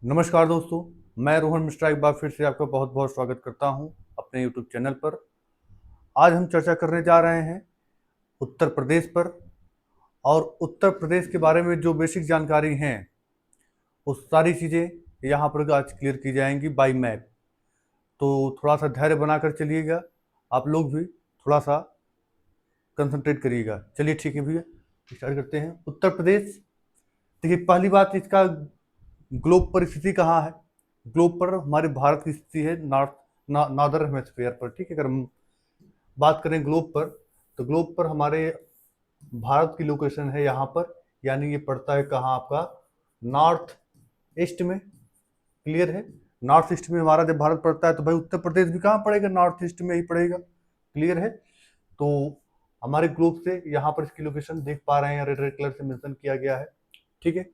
नमस्कार दोस्तों, मैं रोहन मिश्रा एक बार फिर से आपका बहुत बहुत स्वागत करता हूं अपने यूट्यूब चैनल पर। आज हम चर्चा करने जा रहे हैं उत्तर प्रदेश पर। और उत्तर प्रदेश के बारे में जो बेसिक जानकारी हैं वो सारी चीज़ें यहाँ पर आज क्लियर की जाएंगी बाय मैप। तो थोड़ा सा धैर्य बनाकर चलिएगा, आप लोग भी थोड़ा सा कंसंट्रेट करिएगा। चलिए ठीक है भैया, स्टार्ट करते हैं। उत्तर प्रदेश, देखिए पहली बात, इसका ग्लोब पर स्थिति कहाँ है। ग्लोब पर हमारे भारत की स्थिति है नॉर्दर्न हेमिस्फीयर पर। ठीक है, अगर हम बात करें ग्लोब पर, तो ग्लोब पर हमारे भारत की लोकेशन है यहाँ पर, यानी ये पड़ता है कहाँ आपका, नॉर्थ ईस्ट में। क्लियर है, नॉर्थ ईस्ट में हमारा जब भारत पड़ता है तो भाई उत्तर प्रदेश भी कहाँ पड़ेगा, नॉर्थ ईस्ट में ही पड़ेगा। क्लियर है, तो हमारे ग्लोब से यहाँ पर इसकी लोकेशन देख पा रहे हैं, रेड रेड कलर से मेंशन किया गया है। ठीक है,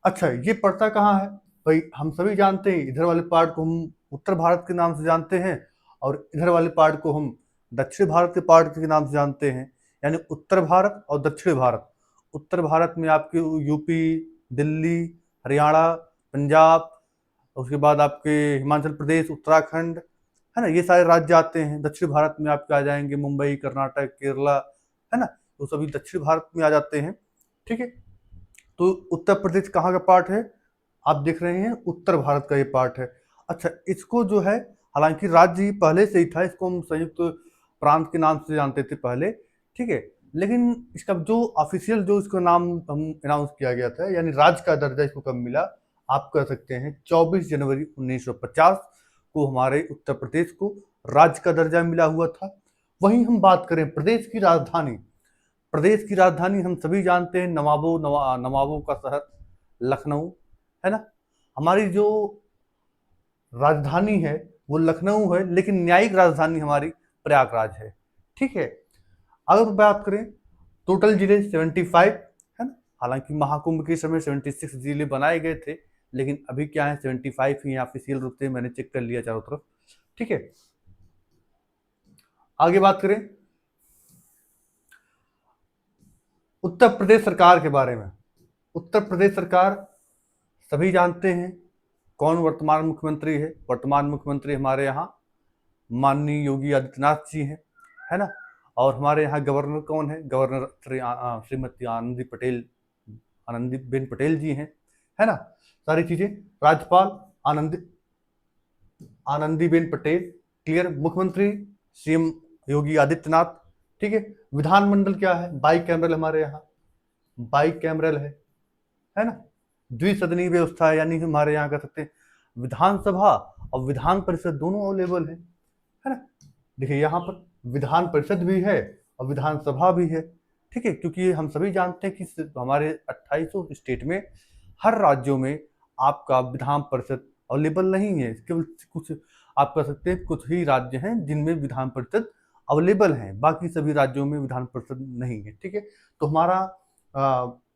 अच्छा ये पड़ता कहाँ है भाई, हम सभी जानते हैं इधर वाले पार्ट को हम उत्तर भारत के नाम से जानते हैं, और इधर वाले पार्ट को हम दक्षिण भारत के पार्ट के नाम से जानते हैं, यानी उत्तर भारत और दक्षिण भारत। उत्तर भारत में आपके यूपी, दिल्ली, हरियाणा, पंजाब, उसके बाद आपके हिमाचल प्रदेश, उत्तराखंड, है ना, ये सारे राज्य आते हैं। दक्षिण भारत में आपके आ जाएंगे मुंबई, कर्नाटक, केरला, है ना, तो सभी दक्षिण भारत में आ जाते हैं। ठीक है, तो उत्तर प्रदेश कहाँ का पार्ट है, आप देख रहे हैं उत्तर भारत का ये पार्ट है। अच्छा, इसको जो है, हालांकि राज्य ही पहले से ही था, इसको हम संयुक्त प्रांत के नाम से जानते थे पहले। ठीक है, लेकिन इसका जो ऑफिशियल जो इसका नाम हम अनाउंस किया गया था, यानी राज्य का दर्जा इसको कब मिला, आप कह सकते हैं 24 जनवरी 1950 को हमारे उत्तर प्रदेश को राज्य का दर्जा मिला हुआ था। वहीं हम बात करें प्रदेश की राजधानी, प्रदेश की राजधानी हम सभी जानते हैं नवाबों का शहर लखनऊ, है ना। हमारी जो राजधानी है वो लखनऊ है, लेकिन न्यायिक राजधानी हमारी प्रयागराज है। ठीक है, अगर बात करें टोटल जिले 75, है ना। हालांकि महाकुंभ के समय 76 जिले बनाए गए थे, लेकिन अभी क्या है 75 ही ऑफिशियल रूप से, मैंने चेक कर लिया चारों तरफ। ठीक है, आगे बात करें उत्तर प्रदेश सरकार के बारे में। उत्तर प्रदेश सरकार सभी जानते हैं कौन वर्तमान मुख्यमंत्री है। वर्तमान मुख्यमंत्री हमारे यहाँ माननीय योगी आदित्यनाथ जी हैं, है ना। और हमारे यहाँ गवर्नर कौन है, गवर्नर श्रीमती आनंदीबेन पटेल जी हैं, है ना। सारी चीजें, राज्यपाल आनंदी आनंदीबेन पटेल। क्लियर, मुख्यमंत्री सीएम योगी आदित्यनाथ। ठीक है, विधानमंडल क्या है, बाई कैमरल हमारे यहाँ, बाई कैमरल है ना। द्विसदनीय व्यवस्था है, यानी हमारे यहाँ कह सकते हैं विधानसभा और विधान परिषद दोनों अवेलेबल है ना। देखिए यहाँ पर विधान परिषद भी है और विधानसभा भी है। ठीक है, क्योंकि हम सभी जानते हैं कि हमारे 2800 स्टेट में हर राज्यों में आपका विधान परिषद अवेलेबल नहीं है। केवल कुछ, आप कह सकते हैं कुछ ही राज्य हैं जिनमें विधान परिषद अवेलेबल हैं, बाकी सभी राज्यों में विधान परिषद नहीं है। ठीक है, तो हमारा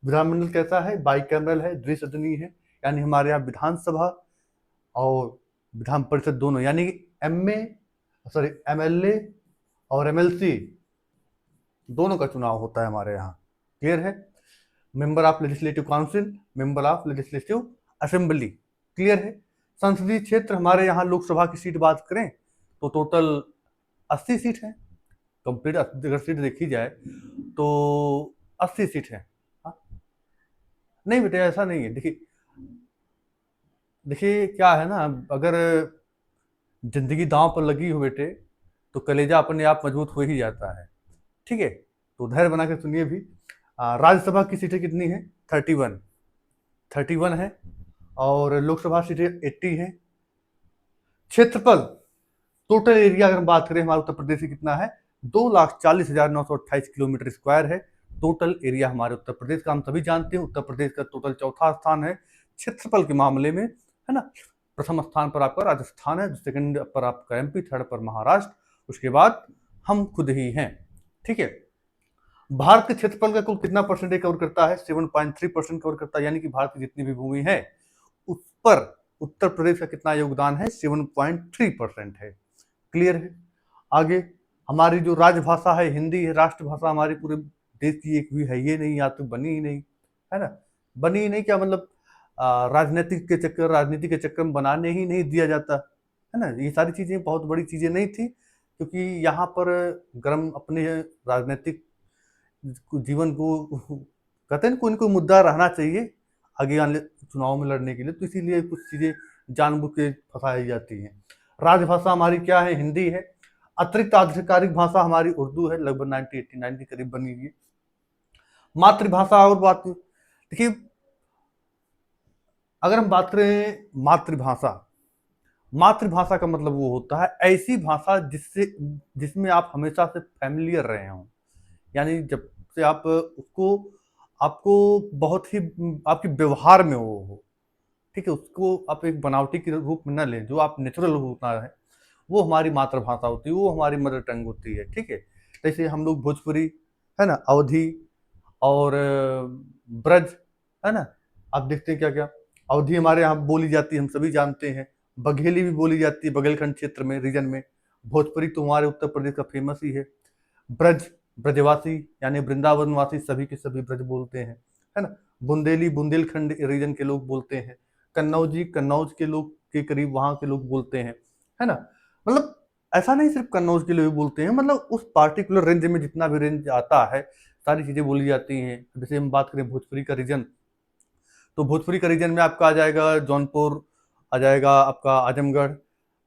विधानमंडल कैसा है, बाई कैमरल है, द्विसदनीय है, यानी हमारे यहाँ विधानसभा और विधान परिषद दोनों, यानी एमएलए और एमएलसी दोनों का चुनाव होता है हमारे यहाँ। क्लियर है, member of legislative council, member of legislative assembly. Clear है, संसदीय क्षेत्र हमारे यहाँ लोकसभा की सीट बात करें तो टोटल 80 सीट है। कंप्लीट अगर सीट देखी जाए तो 80 सीट है। नहीं बेटे, ऐसा नहीं है। देखिए देखिए क्या है ना, अगर जिंदगी दांव पर लगी हो बेटे, तो कलेजा अपने आप मजबूत हो ही जाता है। ठीक है, तो धैर्य बना के सुनिए भी। राज्यसभा की सीटें कितनी है, 31 है, और लोकसभा सीटें 80 है। क्षेत्रफल, टोटल एरिया अगर हम बात करें हमारे उत्तर प्रदेश में कितना है, 2,40,928 किलोमीटर स्क्वायर है टोटल एरिया हमारे उत्तर प्रदेश का। हम सभी जानते हैं उत्तर प्रदेश का टोटल चौथा स्थान है क्षेत्रफल के मामले में, है ना। प्रथम स्थान पर आपका राजस्थान है, सेकंड पर आपका एमपी, थर्ड पर महाराष्ट्र, उसके बाद हम खुद ही हैं। ठीक है, भारत के क्षेत्रफल का कुल कितना परसेंटेज कवर करता है, 7.3% कवर करता है, यानी कि भारत की जितनी भी भूमि है उस पर उत्तर प्रदेश का कितना योगदान है, 7.3% है। क्लियर है, आगे हमारी जो राजभाषा है हिंदी है, राष्ट्रभाषा हमारी पूरे देश की एक भी है ये नहीं, या तो बनी ही नहीं, है ना। बनी ही नहीं क्या मतलब, राजनीति के चक्कर में बनाने ही नहीं दिया जाता, है ना। ये सारी चीज़ें बहुत बड़ी चीज़ें नहीं थी, क्योंकि यहाँ पर गर्म अपने राजनीतिक जीवन को कहते हैं ना, कोई न कोई मुद्दा रहना चाहिए आगे आने चुनाव में लड़ने के लिए, तो इसीलिए कुछ चीज़ें जानबूझ के फंसाई जाती हैं। राजभाषा हमारी क्या है? हिंदी है। अतिरिक्त आधिकारिक भाषा हमारी उर्दू है, लगभग 90-89 के करीब बनी हुई है। मातृभाषा और बात देखिए, अगर हम बात करें मातृभाषा, मातृभाषा का मतलब वो होता है ऐसी भाषा जिसमें आप हमेशा से फैमिलियर रहे हों, यानी जब से आप उसको आपको बहुत ही आपके व्यवहार में वो हो, ठीक है, उसको आप एक बनावटी के रूप में न लें, जो आप नेचुरल होता है वो हमारी मातृभाषा होती है, वो हमारी मदर टंग होती है, ठीक है। जैसे हम लोग भोजपुरी, है ना, अवधी और ब्रज, है ना, आप देखते हैं क्या क्या अवधी हमारे यहाँ बोली जाती है, हम सभी जानते हैं। बघेली भी बोली जाती है बघेलखंड क्षेत्र में, रीजन में। भोजपुरी तो हमारे उत्तर प्रदेश का फेमस ही है। ब्रज, ब्रजवासी यानी वृंदावनवासी सभी के सभी ब्रज बोलते हैं, है ना। बुंदेली बुंदेलखंड रीजन के लोग बोलते हैं। कन्नौजी कन्नौज के लोग के करीब वहाँ के लोग बोलते हैं, है ना। मतलब ऐसा नहीं सिर्फ कन्नौज के लोग बोलते हैं, मतलब उस पार्टिकुलर रेंज में जितना भी रेंज आता है सारी चीज़ें बोली जाती हैं। जैसे हम बात करें भोजपुरी का रीजन, तो भोजपुरी का रीजन में आपका आ जाएगा जौनपुर, आ जाएगा आपका आजमगढ़,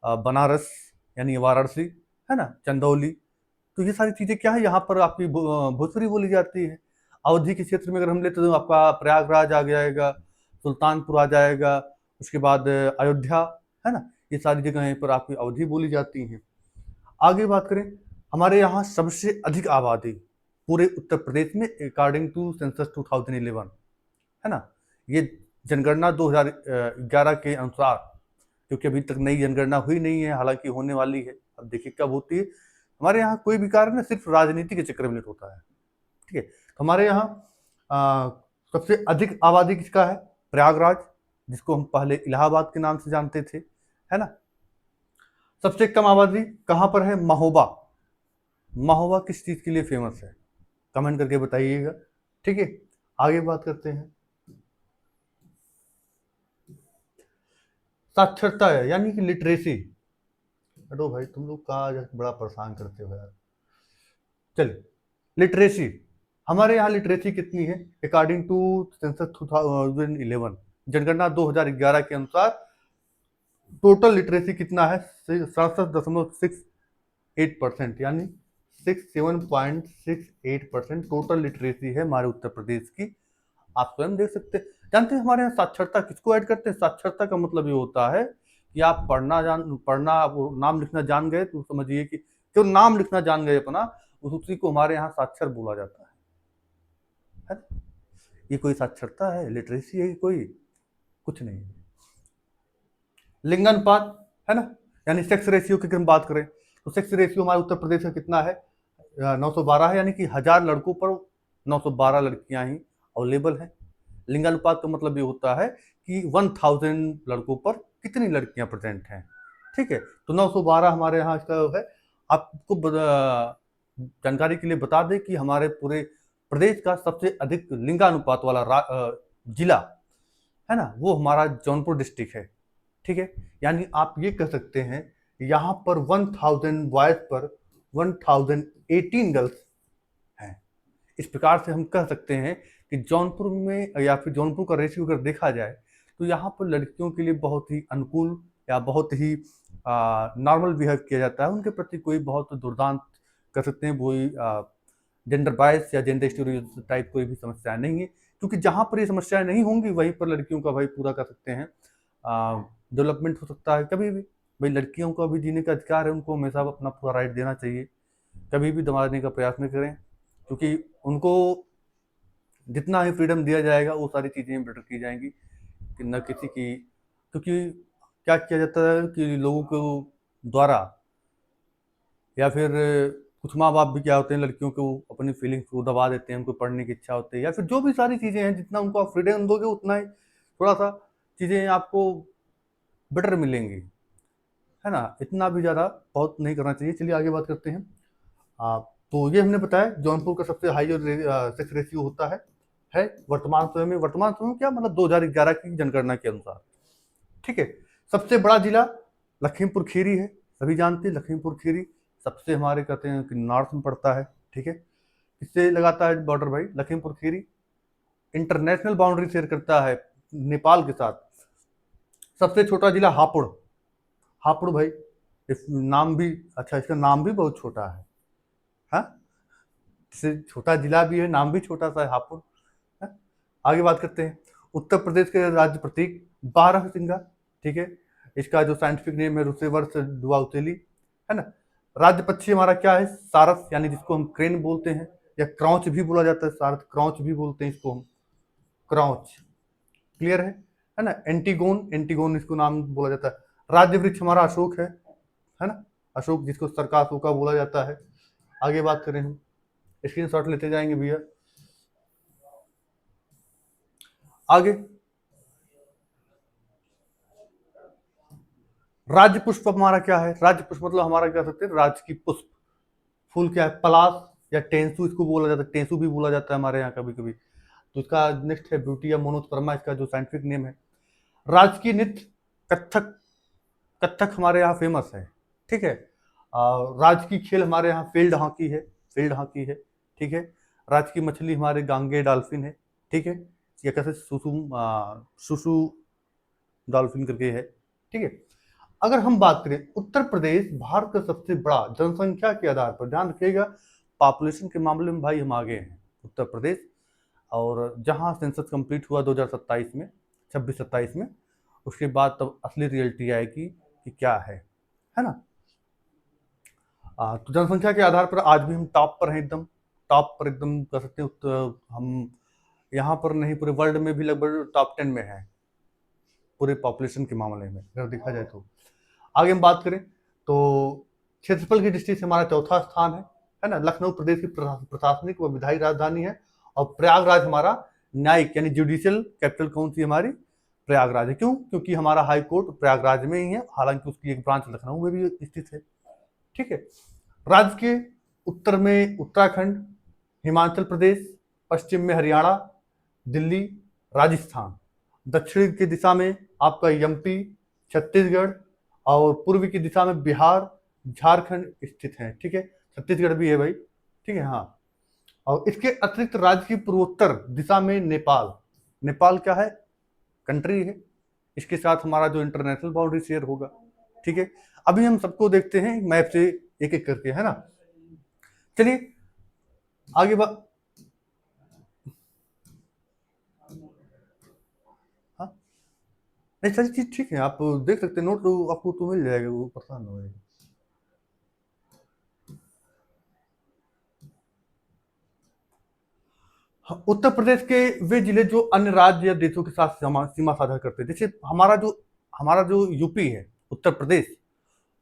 बनारस यानी वाराणसी, है ना, चंदौली। तो ये सारी चीज़ें क्या है, यहाँ पर आपकी भोजपुरी बोली जाती है। अवधी के क्षेत्र में अगर हम लेते तो आपका प्रयागराज आ जाएगा, सुल्तानपुर आ जाएगा, उसके बाद अयोध्या, है ना, ये सारी जगहें पर आपकी अवधी बोली जाती हैं। आगे बात करें, हमारे यहाँ सबसे अधिक आबादी पूरे उत्तर प्रदेश में अकॉर्डिंग टू सेंसस 2011, है ना, ये जनगणना 2011 के अनुसार, क्योंकि अभी तक नई जनगणना हुई नहीं है, हालांकि होने वाली है, अब देखिए कब होती है। हमारे यहाँ कोई भी कार्य ना सिर्फ राजनीति के चक्कर में नहीं होता है, ठीक है। तो हमारे यहाँ सबसे अधिक आबादी किसका है? प्रयागराज, जिसको हम पहले इलाहाबाद के नाम से जानते थे, है ना। सबसे कम आबादी कहाँ पर है? महोबा। महोबा किस चीज के लिए फेमस है? कमेंट करके बताइएगा, ठीक है। आगे बात करते हैं, साक्षरता है यानी कि लिटरेसी। अरे भाई तुम लोग कहाँ बड़ा परेशान करते हो यार। चलिए, लिटरेसी, हमारे यहाँ लिटरेसी कितनी है? अकॉर्डिंग टू सेंसस 2011, जनगणना 2011 के अनुसार टोटल लिटरेसी कितना है? 67.68%, यानी 67.68% टोटल लिटरेसी है हमारे उत्तर प्रदेश की। आप स्वयं देख सकते हैं। जानते हैं हमारे यहाँ साक्षरता किसको ऐड करते हैं? साक्षरता का मतलब ये होता है कि आप पढ़ना नाम लिखना जान गए, तो समझिए कि जो नाम लिखना जान गए अपना, उसी को हमारे यहाँ साक्षर बोला जाता है। ये कोई साक्षरता है? लिटरेसी है कोई? कुछ नहीं। लिंगानुपात, है ना, यानी सेक्स रेशियो की हम बात करें तो सेक्स रेशियो हमारे उत्तर प्रदेश का कितना है? 912 है, यानी कि 1000 लड़कों पर 912 लड़कियां ही अवेलेबल हैं। लिंगानुपात का मतलब ये होता है कि 1000 लड़कों पर कितनी लड़कियां प्रेजेंट हैं, ठीक है। तो 912 हमारे यहाँ इसका है। आपको जानकारी के लिए बता दें कि हमारे पूरे प्रदेश का सबसे अधिक लिंगानुपात वाला जिला, है ना, वो हमारा जौनपुर डिस्ट्रिक्ट है, ठीक है। यानी आप ये कह सकते हैं यहाँ पर 1000 बॉयज पर 1018 गर्ल्स हैं। इस प्रकार से हम कह सकते हैं कि जौनपुर में या फिर जौनपुर का रेशियो अगर देखा जाए तो यहाँ पर लड़कियों के लिए बहुत ही अनुकूल या बहुत ही नॉर्मल बिहेव किया जाता है, उनके प्रति कोई बहुत दुर्दांत कर सकते हैं कोई जेंडर बायस या जेंडर स्टीरियोटाइप कोई भी समस्या नहीं है, क्योंकि जहाँ पर ये समस्याएं नहीं होंगी वहीं पर लड़कियों का भाई पूरा कर सकते हैं डेवलपमेंट हो सकता है कभी भी। भाई लड़कियों को भी जीने का अधिकार है, उनको हमेशा अपना पूरा राइट देना चाहिए, कभी भी दबाने का प्रयास नहीं करें, क्योंकि उनको जितना ही फ्रीडम दिया जाएगा वो सारी चीज़ें बेटर की जाएंगी कि न किसी की, क्योंकि क्या किया जाता है कि लोगों को द्वारा या फिर कुछ माँ बाप भी क्या होते हैं लड़कियों को अपनी फीलिंग्स को दबा देते हैं, उनको पढ़ने की इच्छा होती है या फिर जो भी सारी चीज़ें हैं, जितना उनको आप फ्रीडम दोगे उतना ही थोड़ा सा चीज़ें आपको बेटर मिलेंगी, है ना। इतना भी ज़्यादा बहुत नहीं करना चाहिए। चलिए आगे बात करते हैं। तो ये हमने बताया जौनपुर का सबसे हाई जो सेक्स रेशियो होता है है वर्तमान समय में क्या मतलब 2011 की जनगणना के अनुसार, ठीक है। सबसे बड़ा जिला लखीमपुर खीरी है, सभी जानते हैं लखीमपुर खीरी सबसे हमारे कहते हैं कि नॉर्थ में पड़ता है, ठीक है। किससे लगाता है बॉर्डर भाई Lakhimpur Kheri? International boundary share करता है नेपाल के साथ। सबसे छोटा जिला हापुड़, हापुड़ भाई इस नाम भी अच्छा, इसका नाम भी बहुत छोटा है, हाँ, इससे छोटा जिला भी है, नाम भी छोटा सा है हापुड़, हाँ? आगे बात करते हैं उत्तर प्रदेश के राज्य प्रतीक बारहसिंगा, ठीक है। इसका जो साइंटिफिक नेम है रुसेवर्स डुआउतेली, है ना। राज्य पक्षी हमारा क्या है? सारस, यानी जिसको हम क्रेन बोलते हैं या क्रॉच भी बोला जाता है, सारस क्रॉच भी बोलते हैं इसको हम, क्रॉच, क्लियर है ना। एंटीगोन, एंटीगोन इसको नाम बोला जाता है। राज्य वृक्ष हमारा अशोक है ना, अशोक जिसको सरका अशोका बोला जाता है। आगे बात करें हम, स्क्रीनशॉट लेते जाएंगे भैया। आगे राज्य पुष्प हमारा क्या है? राज्य पुष्प मतलब हमारा क्या सकते हैं, राज्य की पुष्प, फूल क्या है? पलाश या टेंसू इसको बोला जाता है, टेंसू भी बोला जाता है हमारे यहाँ कभी कभी। तो इसका नेक्स्ट है ब्यूटिया मोनोस्पर्मा, इसका जो साइंटिफिक नेम है। राजकीय नृत्य कथक, कथक हमारे यहाँ फेमस है, ठीक है। राजकीय खेल हमारे यहाँ फील्ड हॉकी है, फील्ड हॉकी है, ठीक है। राजकीय मछली हमारे गांगे डॉल्फिन है, ठीक है। या कैसे सुसु डॉल्फिन करके है, ठीक है। अगर हम बात करें उत्तर प्रदेश भारत का सबसे बड़ा जनसंख्या के आधार पर, ध्यान रखिएगा पॉपुलेशन के मामले में भाई हम आगे हैं उत्तर प्रदेश। और जहां सेंसस कंप्लीट हुआ 2027 में, 26-27 में, उसके बाद तब असली रियलिटी आएगी कि क्या है ना। तो जनसंख्या के आधार पर आज भी हम टॉप पर हैं, एकदम टॉप पर एकदम कह सकते हैं। हम यहाँ पर नहीं पूरे वर्ल्ड में भी लगभग टॉप 10 में है पूरे पॉपुलेशन के मामले में अगर देखा जाए तो। आगे हम बात करें तो क्षेत्रफल की दृष्टि से हमारा चौथा स्थान है ना। लखनऊ प्रदेश की प्रशासनिक व विधायी राजधानी है। और प्रयागराज हमारा न्यायिक यानी जुडिशियल कैपिटल कौन सी हमारी? प्रयागराज है। क्यों? क्योंकि हमारा हाई कोर्ट प्रयागराज में ही है, हालांकि उसकी एक ब्रांच लखनऊ में भी स्थित है, ठीक है। राज्य के उत्तर में उत्तराखंड, हिमाचल प्रदेश, पश्चिम में हरियाणा, दिल्ली, राजस्थान, दक्षिण की दिशा में आपका एमपी, छत्तीसगढ़, और पूर्व की दिशा में बिहार, झारखंड स्थित है, ठीक है। छत्तीसगढ़ भी है भाई, ठीक है, हाँ। और इसके अतिरिक्त राज्य की पूर्वोत्तर दिशा में नेपाल, नेपाल क्या है? कंट्री है। इसके साथ हमारा जो इंटरनेशनल बाउंड्री शेयर होगा, ठीक है। अभी हम सबको देखते हैं मैप से एक एक करके, है ना। चलिए आगे हाँ, नहीं सारी चीज ठीक है, आप देख सकते हैं, नोट आपको तो मिल जाएगा, वो परेशान हो जाएगा। उत्तर प्रदेश के वे जिले जो अन्य राज्य या देशों के साथ सीमा साझा करते हैं, जैसे हमारा जो यूपी है, उत्तर प्रदेश,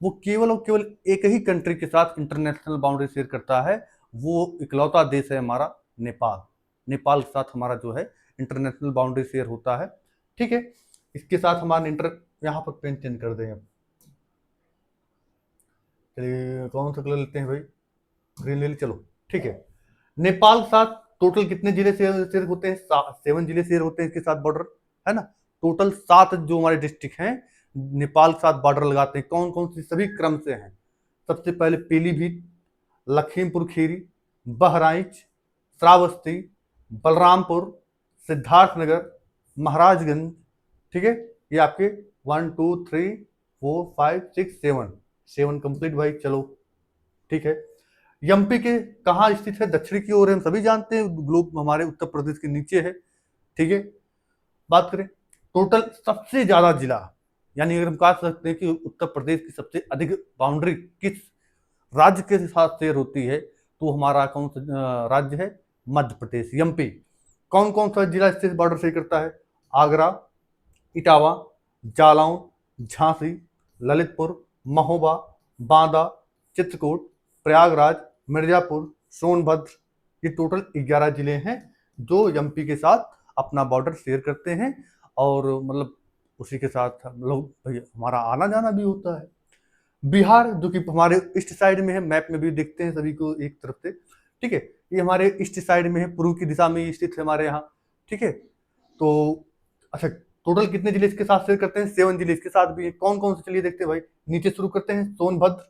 वो केवल और केवल एक ही कंट्री के साथ इंटरनेशनल बाउंड्री शेयर करता है। वो इकलौता देश है हमारा नेपाल। नेपाल के साथ हमारा जो है इंटरनेशनल बाउंड्री शेयर होता है, ठीक है। इसके साथ हमारा यहाँ पर पेन चेंज कर दें अब। चलिए कौन सा कलर लेते हैं भाई? ग्रीन ले ली, चलो ठीक है। नेपाल के साथ टोटल कितने जिले शेयर होते हैं? 7 जिले शेयर होते हैं इसके साथ बॉर्डर, है ना। टोटल 7 जो हमारे डिस्ट्रिक्ट हैं नेपाल के साथ बॉर्डर लगाते हैं। कौन कौन सी? सभी क्रम से हैं। सबसे पहले पीलीभीत, लखीमपुर खीरी, बहराइच, श्रावस्ती, बलरामपुर, सिद्धार्थनगर, महाराजगंज, ठीक है। ये आपके 1 2 3 4 5 6 7 कंप्लीट भाई, चलो ठीक है। एमपी के कहाँ स्थित है? दक्षिण की ओर है, हम सभी जानते हैं, ग्लोब हमारे उत्तर प्रदेश के नीचे है, ठीक है। बात करें टोटल सबसे ज्यादा जिला, यानी अगर हम कह सकते हैं कि उत्तर प्रदेश की सबसे अधिक बाउंड्री किस राज्य के साथ शेयर होती है, तो हमारा कौन सा राज्य है? मध्य प्रदेश, एमपी। कौन कौन सा जिला इससे बॉर्डर शेयर करता है? आगरा, इटावा, जालौन, झांसी, ललितपुर, महोबा, बांदा, चित्रकूट, प्रयागराज, मिर्जापुर, सोनभद्र, ये टोटल 11 जिले हैं जो एमपी के साथ अपना बॉर्डर शेयर करते हैं। और मतलब उसी के साथ हम लोग हमारा आना जाना भी होता है। बिहार जो कि हमारे ईस्ट साइड में है, मैप में भी देखते हैं सभी को एक तरफ से, ठीक है। ये हमारे ईस्ट साइड में है, पूर्व की दिशा में स्थित है हमारे यहाँ। ठीक है। तो अच्छा, टोटल कितने जिले इसके साथ शेयर करते हैं? 7 जिले इसके साथ भी है। कौन कौन से, चलिए देखते हैं भाई। नीचे शुरू करते हैं। सोनभद्र,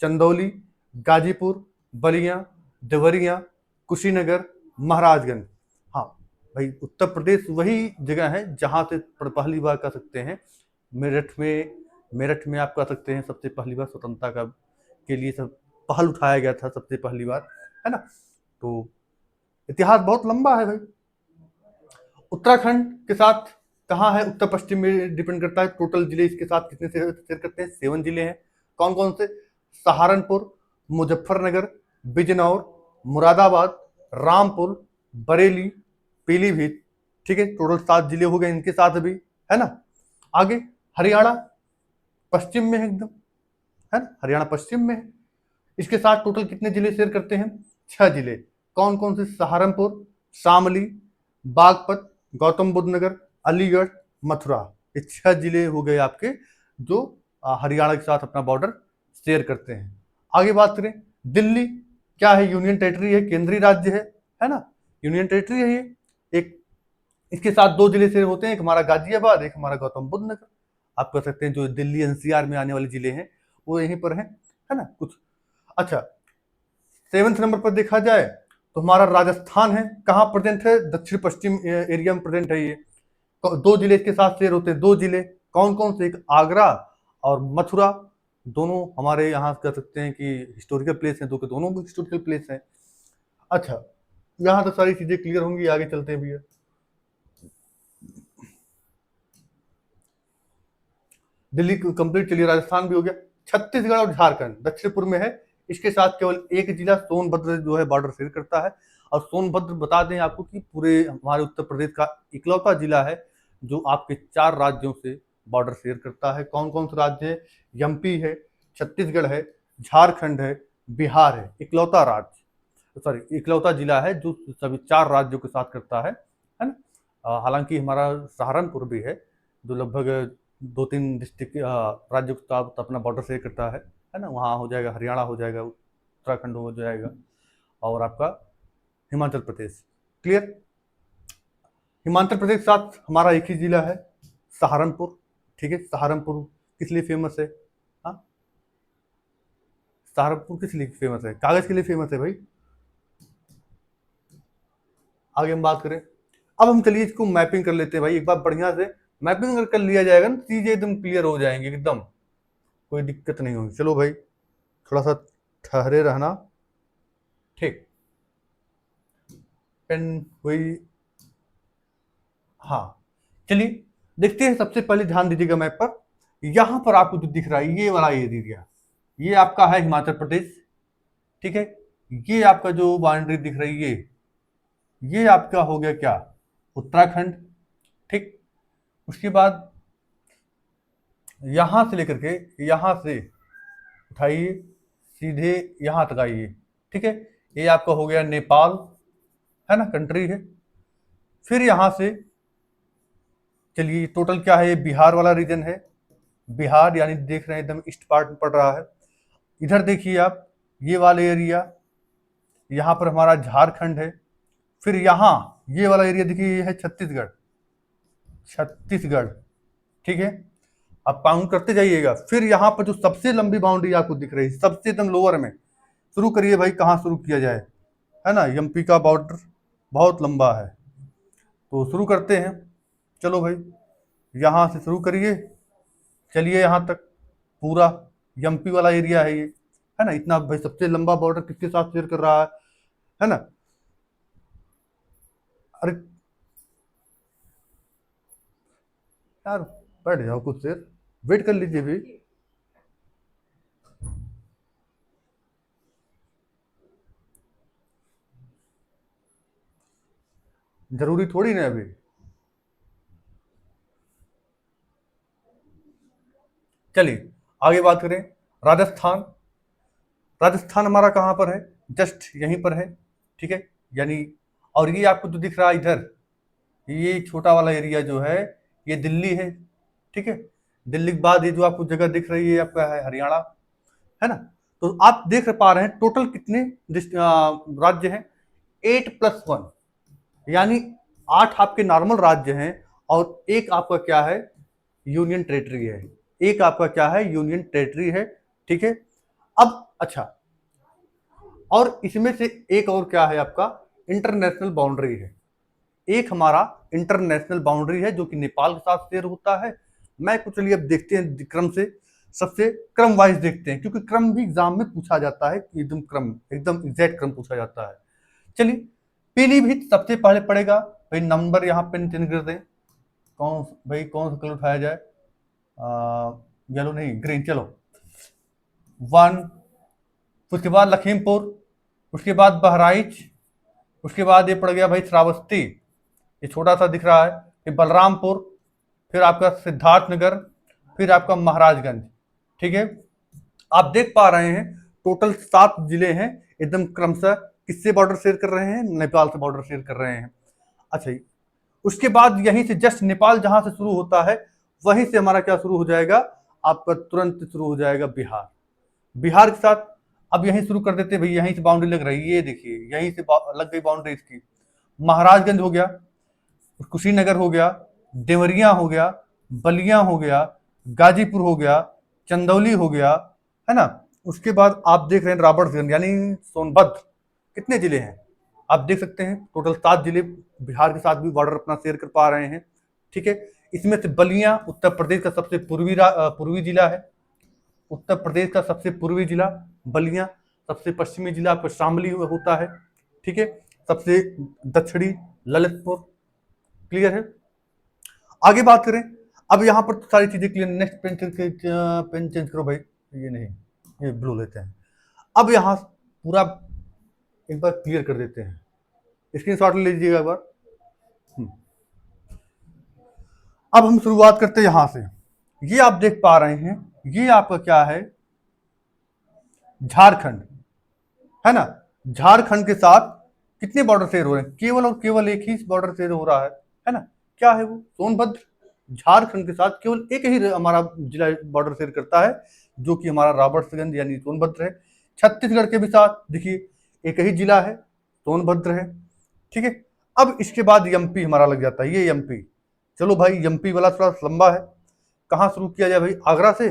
चंदौली, गाजीपुर, बलिया, देवरिया, कुशीनगर, महाराजगंज। हाँ भाई, उत्तर प्रदेश वही जगह है जहां से पहली बार कह सकते हैं मेरठ में आप कह सकते हैं सबसे पहली बार स्वतंत्रता का के लिए सब पहल उठाया गया था सबसे पहली बार, है ना। तो इतिहास बहुत लंबा है भाई। उत्तराखंड के साथ कहाँ है? उत्तर पश्चिम में डिपेंड करता है। टोटल जिले इसके साथ कितने शेयर करते हैं? 7 जिले हैं। कौन कौन से? सहारनपुर, मुजफ्फरनगर, बिजनौर, मुरादाबाद, रामपुर, बरेली, पीलीभीत। ठीक है, टोटल 7 जिले हो गए इनके साथ भी, है ना। आगे हरियाणा पश्चिम में है एकदम, है ना, हरियाणा पश्चिम में है। इसके साथ टोटल कितने जिले शेयर करते हैं? 6 जिले। कौन कौन से? सहारनपुर, शामली, बागपत, गौतम बुद्ध नगर, अलीगढ़, मथुरा। ये 6 जिले हो गए आपके जो हरियाणा के साथ अपना बॉर्डर शेयर करते हैं। आगे बात करें, दिल्ली क्या है? यूनियन टेरिटरी है, केंद्रीय राज्य है ना, यूनियन टेरिटरी है ये। एक इसके साथ 2 जिले शेयर होते हैं, एक हमारा गाजियाबाद, एक हमारा गौतम बुद्ध नगर। आप कह सकते हैं जो दिल्ली एनसीआर में आने वाले जिले हैं वो यहीं पर है ना कुछ। अच्छा, 7वें नंबर पर देखा जाए तो हमारा राजस्थान है। कहाँ प्रेजेंट है? दक्षिण पश्चिम एरिया में प्रेजेंट है ये। 2 जिले इसके साथ शेयर होते हैं, 2 जिले। कौन कौन से? एक आगरा और मथुरा। दोनों हमारे यहाँ कह सकते हैं कि हिस्टोरिकल प्लेस हैं, दो के दोनों हिस्टोरिकल प्लेस हैं। अच्छा, यहाँ तो सारी चीजें क्लियर होंगी, आगे चलते हैं भैया। दिल्ली कंप्लीट, चलिए राजस्थान भी हो गया। छत्तीसगढ़ और झारखंड दक्षिण पूर्व में है। इसके साथ केवल एक जिला सोनभद्र जो है बॉर्डर शेयर करता है। और सोनभद्र बता दें आपको कि पूरे हमारे उत्तर प्रदेश का इकलौता जिला है जो आपके 4 राज्यों से बॉर्डर शेयर करता है। कौन कौन से राज्य है? एमपी है, छत्तीसगढ़ है, झारखंड है, बिहार है। इकलौता राज्य, सॉरी इकलौता जिला है जो सभी 4 राज्यों के साथ करता है ना। हालांकि हमारा सहारनपुर भी है जो लगभग 2-3 डिस्ट्रिक्ट राज्यों के साथ अपना बॉर्डर शेयर करता है ना। वहाँ हो जाएगा हरियाणा, हो जाएगा उत्तराखंड, हो जाएगा और आपका हिमाचल प्रदेश। क्लियर? हिमाचल प्रदेश के साथ हमारा एक ही जिला है, सहारनपुर। ठीक है, सहारनपुर किस लिए फेमस है? हाँ, सहारनपुर किस लिए फेमस है? कागज के लिए फेमस है भाई। आगे हम बात करें, अब हम चलिए इसको मैपिंग कर लेते हैं भाई एक बार बढ़िया से। मैपिंग अगर कर लिया जाएगा ना, चीजें एकदम क्लियर हो जाएंगी एकदम, कोई दिक्कत नहीं होगी। चलो भाई, थोड़ा सा ठहरे रहना। ठीक, पेन वही। हाँ, चलिए देखते हैं। सबसे पहले ध्यान दीजिएगा मैप पर। यहां पर आपको जो दिख रहा है ये वाला एरिया, ये आपका है हिमाचल प्रदेश। ठीक है, ये आपका जो बाउंड्री दिख रही है ये आपका हो गया क्या? उत्तराखंड। ठीक, उसके बाद यहां से लेकर के यहां से उठाइए सीधे यहां तक आइए। ठीक है, ये आपका हो गया नेपाल, है ना, कंट्री है। फिर यहां से चलिए, टोटल क्या है? ये बिहार वाला रीजन है। बिहार यानी देख रहे हैं एकदम ईस्ट पार्ट में पड़ रहा है। इधर देखिए आप, ये वाले एरिया, यहाँ पर हमारा झारखंड है। फिर यहाँ ये वाला एरिया देखिए, ये है छत्तीसगढ़। छत्तीसगढ़, ठीक है। आप काउंट करते जाइएगा। फिर यहाँ पर जो सबसे लंबी बाउंड्री आपको दिख रही है, सबसे एकदम लोअर में, शुरू करिए भाई, कहाँ शुरू किया जाए, है ना। एमपी का बॉर्डर बहुत लंबा है तो शुरू करते हैं। चलो भाई, यहाँ से शुरू करिए, चलिए यहाँ तक पूरा एमपी वाला एरिया है ये, है ना। इतना भाई सबसे लंबा बॉर्डर किसके साथ शेयर कर रहा है ना। अरे यार, बैठ जाओ कुछ देर, वेट कर लीजिए भाई। जरूरी थोड़ी ना अभी। चलिए आगे बात करें। राजस्थान, राजस्थान हमारा कहाँ पर है? जस्ट यहीं पर है। ठीक है, यानी और ये आपको जो दिख रहा है इधर, ये छोटा वाला एरिया जो है ये दिल्ली है। ठीक है, दिल्ली के बाद ये जो आपको जगह दिख रही है आपका है हरियाणा, है ना। तो आप देख पा रहे हैं टोटल कितने राज्य हैं? 8+1, यानी 8 आपके नॉर्मल राज्य हैं और एक आपका क्या है, यूनियन टेरिटरी है। एक आपका क्या है, यूनियन टेरिटरी है। ठीक है। अब अच्छा, और इसमें से एक और क्या है आपका, इंटरनेशनल बाउंड्री है। एक हमारा इंटरनेशनल बाउंड्री है जो कि नेपाल के साथ शेयर होता है। मैं कुछ चलिए अब देखते हैं क्रम से, सबसे क्रम वाइज देखते हैं, क्योंकि क्रम भी एग्जाम में पूछा जाता है, एकदम क्रम, एकदम एग्जैक्ट क्रम पूछा जाता है। चलिए, पीलीभीत सबसे पहले पड़ेगा भाई। नंबर यहाँ पे चेंज कर दें, कौन भाई, कौन सा कलर उठाया जाए, येलो नहीं, ग्रीन, चलो 1। उसके बाद लखीमपुर, उसके बाद बहराइच, उसके बाद ये पड़ गया भाई श्रावस्ती, ये छोटा सा दिख रहा है, फिर बलरामपुर, फिर आपका सिद्धार्थनगर, फिर आपका महाराजगंज। ठीक है। आप देख पा रहे हैं टोटल 7 जिले हैं, एकदम क्रमशः किससे बॉर्डर शेयर कर रहे हैं, नेपाल से बॉर्डर शेयर कर रहे हैं। अच्छा, उसके बाद यहीं से जस्ट नेपाल जहां से शुरू होता है, वहीं से हमारा क्या शुरू हो जाएगा, आपका तुरंत शुरू हो जाएगा बिहार। बिहार के साथ अब यहीं शुरू कर देते हैं भाई, यहीं से बाउंड्री लग रही है, ये देखिए यहीं से लग गई बाउंड्री इसकी। महाराजगंज हो गया, कुशीनगर हो गया, देवरिया हो गया, बलिया हो गया, गाजीपुर हो गया, चंदौली हो गया, है ना। उसके बाद आप देख रहे हैं रॉबर्ट्सगंज यानी सोनभद्र। कितने जिले हैं आप देख सकते हैं, टोटल 7 जिले बिहार के साथ भी बॉर्डर अपना शेयर कर पा रहे हैं। ठीक है। इसमें से बलिया उत्तर प्रदेश का सबसे पूर्वी जिला है। उत्तर प्रदेश का सबसे पूर्वी जिला बलिया, सबसे पश्चिमी जिला आपका शामली होता है। ठीक है। सबसे दक्षिणी ललितपुर। क्लियर है। आगे बात करें, अब यहां पर तो सारी चीजें क्लियर। नेक्स्ट पेन चेंज करो भाई, ये नहीं, ये ब्लू लेते हैं। अब यहां पूरा एक बार क्लियर कर देते हैं, स्क्रीनशॉट ले लीजिएगा एक बार। अब हम शुरुआत करते हैं यहां से। ये आप देख पा रहे हैं, ये आपका क्या है, झारखंड, है ना। झारखंड के साथ कितने बॉर्डर शेयर हो रहे हैं, केवल और केवल एक ही बॉर्डर शेयर हो रहा है ना। क्या है वो, सोनभद्र। झारखंड के साथ केवल एक ही हमारा जिला बॉर्डर शेयर करता है, जो कि हमारा रॉबर्ट्सगंज यानी सोनभद्र है। छत्तीसगढ़ के भी साथ देखिए एक ही जिला है, सोनभद्र है। ठीक है। अब इसके बाद एमपी हमारा लग जाता है, ये एमपी। चलो भाई, एमपी वाला थोड़ा लंबा है, कहां शुरू किया जाए भाई, आगरा से।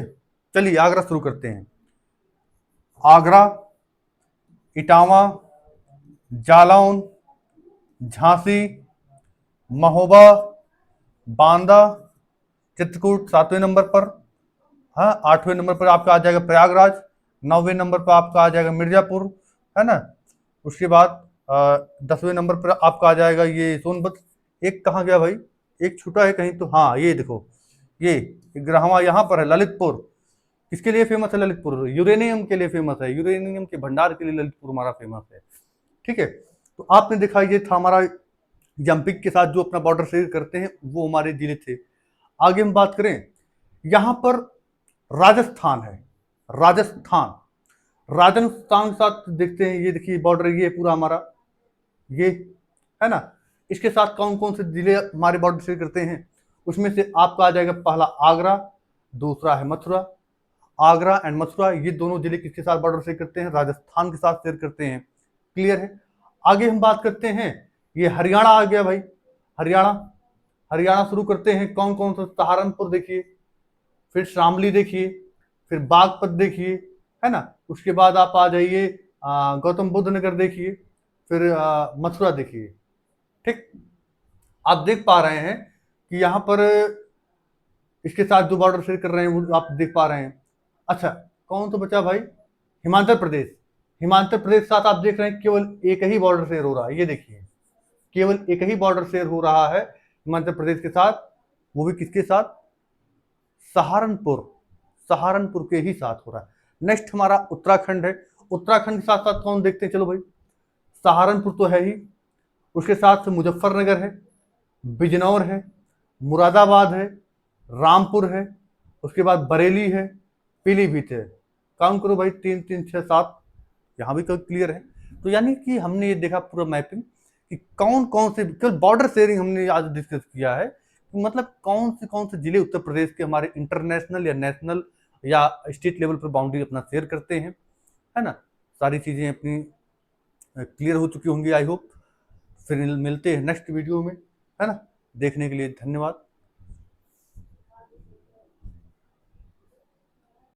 चलिए आगरा शुरू करते हैं। आगरा, इटावा, जालौन, झांसी, महोबा, बांदा, चित्रकूट 7वें नंबर पर। हाँ, 8वें नंबर पर आपका आ जाएगा प्रयागराज, 9वें नंबर पर आपका आ जाएगा मिर्जापुर, है ना। उसके बाद 10वें नंबर पर आपका आ जाएगा ये सोनभद्र। एक कहाँ गया भाई, एक छूटा है कहीं तो, हाँ ये देखो, ये ग्राहवा यहाँ पर है, ललितपुर। किसके लिए फेमस है ललितपुर, यूरेनियम के लिए फेमस है, यूरेनियम के भंडार के लिए ललितपुर हमारा फेमस है। ठीक है। तो आपने देखा ये था हमारा जंपिक के साथ जो अपना बॉर्डर शेयर करते हैं, वो हमारे जिले थे। आगे हम बात करें, यहां पर राजस्थान है, राजस्थान। राजस्थान के साथ देखते हैं, ये देखिए बॉर्डर, ये पूरा हमारा, ये है ना। इसके साथ कौन कौन से जिले हमारे बॉर्डर शेयर करते हैं, उसमें से आपका आ जाएगा पहला आगरा, दूसरा है मथुरा। आगरा एंड मथुरा, ये दोनों जिले किसके साथ बॉर्डर शेयर करते हैं, राजस्थान के साथ शेयर करते हैं। क्लियर है। आगे हम बात करते हैं, ये हरियाणा आ गया भाई, हरियाणा। हरियाणा शुरू करते हैं, कौन कौन सा, सहारनपुर देखिए, फिर शामली देखिए, फिर बागपत देखिए, है ना। उसके बाद आप आ जाइए गौतम बुद्ध नगर देखिए, फिर मथुरा देखिए। ठीक। आप देख पा रहे हैं कि यहाँ पर इसके साथ जो बॉर्डर शेयर कर रहे हैं वो आप देख पा रहे हैं। अच्छा, कौन तो बचा भाई, हिमाचल प्रदेश। हिमाचल प्रदेश के साथ आप देख रहे हैं केवल एक ही बॉर्डर शेयर हो रहा है, ये देखिए केवल एक ही बॉर्डर शेयर हो रहा है हिमाचल प्रदेश के साथ, वो भी किसके साथ, सहारनपुर, सहारनपुर के ही साथ हो रहा है। नेक्स्ट हमारा उत्तराखंड है। उत्तराखंड के साथ साथ कौन देखते हैं, चलो भाई, सहारनपुर तो है ही, उसके साथ मुजफ्फरनगर है, बिजनौर है, मुरादाबाद है, रामपुर है, उसके बाद बरेली है, पीलीभीत है। काउंट करो भाई, 3 3 6 7, यहाँ भी क्लियर है। तो यानी कि हमने ये देखा पूरा मैपिंग कि कौन कौन से, केवल बॉर्डर शेयरिंग हमने आज डिस्कस किया है, मतलब कौन से जिले उत्तर प्रदेश के हमारे इंटरनेशनल या नेशनल या स्टेट लेवल पर बाउंड्री अपना शेयर करते हैं, है ना। सारी चीज़ें अपनी क्लियर हो चुकी होंगी आई होप। फिर मिलते हैं नेक्स्ट वीडियो में। है ना। देखने के लिए धन्यवाद।